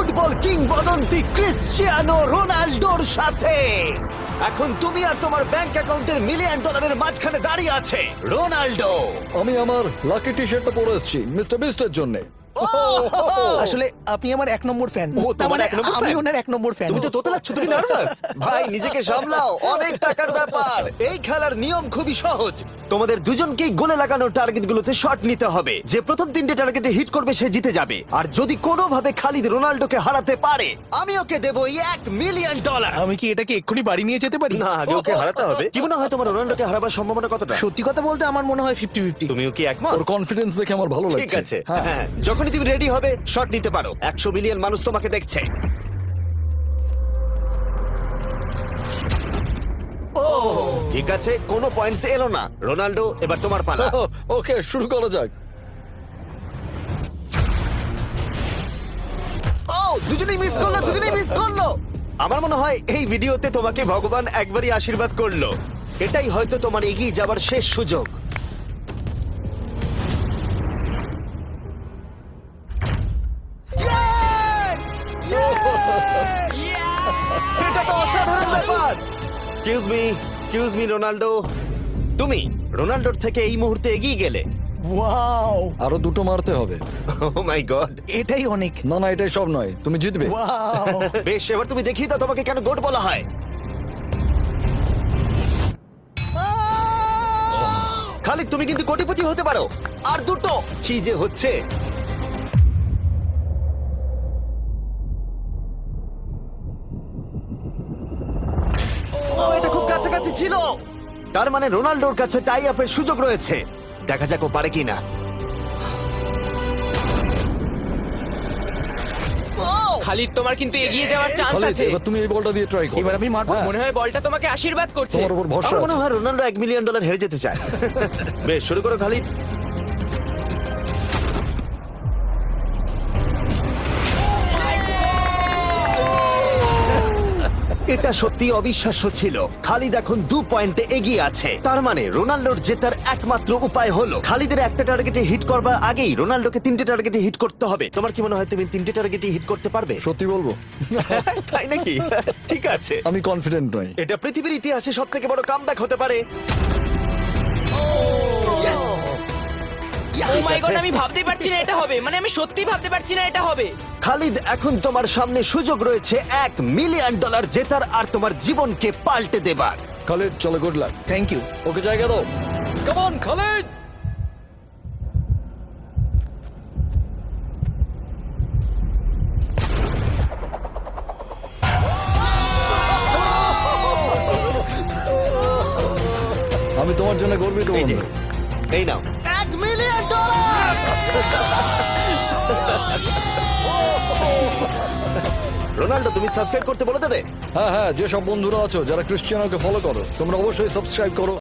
Football কিংবদন্তি Cristiano রোনাল্ডোর সাথে। এখন তুমি আর তোমার ব্যাংক অ্যাকাউন্টের $1 মিলিয়ন মাঝখানে দাঁড়িয়ে আছে রোনাল্ডো। আমি আমার লাকি টি শার্টটা পরে এসেছি মিস্টার বিস্টের জন্য। আসলে আপনি আমার 1 নম্বর ফ্যান। ও, তার তোমার মানে 1 নম্বর আমি fan? ওনার 1 নম্বর ফ্যান। তুমি তো তোতলাচ্ছ, তুমি নার্ভাস। ভাই নিজেকে সামলাও, অনেক টাকার ব্যাপার। এই খেলার নিয়ম খুবই সহজ। তোমাদের দুজনকেই গোলে লাগানো টার্গেটগুলোতে শট নিতে হবে। যে প্রথম 3টে টার্গেটে হিট করবে সে জিতে যাবে। আর যদি কোনোভাবে খালিদ রোনাল্ডোকে হারাতে পারে আমি ওকে দেবো $1 মিলিয়ন। আমি কি এটাকে এক্ষুনি বাড়ি নিয়ে যেতে পারি? না, আগে ওকে হারাতে হবে। কি মনে হয় তোমার রোনাল্ডোকে হারাবার সম্ভাবনা কতটা? সত্যি কথা বলতে আমার মনে হয় 50-50। তুমিও কি একমত? ওর কনফিডেন্স দেখে আমার ভালো লাগছে। ঠিক আছে, হ্যাঁ, যখনই তুমি রেডি হবে শট নিতে পারো। 100 মিলিয়ন মানুষ তোমাকে দেখছে। ও ঠিক আছে, কোনো পয়েন্টস এলো না। রোনাল্ডো, এবার তোমার পালা। ওকে, শুরু করা যাক। ও দুজনেই মিস করলো, দুজনেই মিস করলো। আমার মনে হয় এই ভিডিওতে তোমাকে ভগবান একবারই আশীর্বাদ করলো। এটাই হয়তো তোমার এগিয়ে যাবার শেষ সুযোগ। এটা তো অসাধারণ ব্যাপার। এক্সকিউজ মি রোনাল্ডো, তুমি রোনাল্ডোর থেকে এই মুহূর্তে এগিয়ে গেলে। ওয়াও, আরো দুটো মারতে হবে। ও মাই গড। এটাই অনেক। না না, এটাই সব নয়, তুমি জিতবে। ওয়াও, বেশ, এবার তুমি দেখিয়ে দাও তোমাকে কেন গোট বলা হয়। খালিদ, তুমি কিন্তু কোটিপতি হতে পারো। আর দুটো। কি যে হচ্ছে। ও, এটা খুব কাছাকাছি ছিল। তার মানে রোনাল্ডোর কাছে টাই আপের সুযোগ রয়েছে। দেখা যাক ও পারে কিনা। খালিদ, তোমার কিন্তু এগিয়ে যাওয়ার চান্স খালিদ, আছে। এবার তুমি এই বলটা দিয়ে ট্রাই করো। এবার আমি মারবো। হ্যাঁ, মনে হয় বলটা তোমাকে আশীর্বাদ করছে। তোমার উপর ভরসা আমার মনে আছে। হয় রোনাল্ডো $1 মিলিয়ন হেরে যেতে চায়। বেশ, শুরু করো খালিদ। এটা সত্যি অবিশ্বাস্য ছিল। খালিদ এখন 2 পয়েন্টে এগিয়ে আছে। তার মানে রোনাল্ডোর জেতার একমাত্র উপায় হলো খালিদের একটা টার্গেটে হিট করবার আগেই রোনাল্ডোকে 3টে টার্গেটে হিট করতে হবে। তোমার কি মনে হয় তুমি 3টে টার্গেটে হিট করতে পারবে? সত্যি বলবো, তাই নাকি? ঠিক আছে। আমি কনফিডেন্ট নই। এটা পৃথিবীর ইতিহাসে সবথেকে বড় কামব্যাক হতে পারে। ও মাই ঠিক গড, আছে। আমি ভাবতেই পারছি না এটা হবে। মানে আমি সত্যি ভাবতে পারছি না এটা হবে। খালিদ, এখন তোমার সামনে সুযোগ রয়েছে $1 মিলিয়ন জেতার আর তোমার জীবনকে পাল্টে দেবার। খালিদ, চলো, good luck. Thank you. Okay জায়গা দাও। Come on Khalid. আমি তোমার জন্য গর্বিত এই যে, বন্ধু। এই নাও $1 মিলিয়ন। রোনাল্ডো, তুমি সাবস্ক্রাইব করতে বলে দেবে? হ্যাঁ হ্যাঁ, যেসব বন্ধুরা আছো যারা ক্রিশ্চিয়ানোকে ফলো করো, তোমরা অবশ্যই সাবস্ক্রাইব করো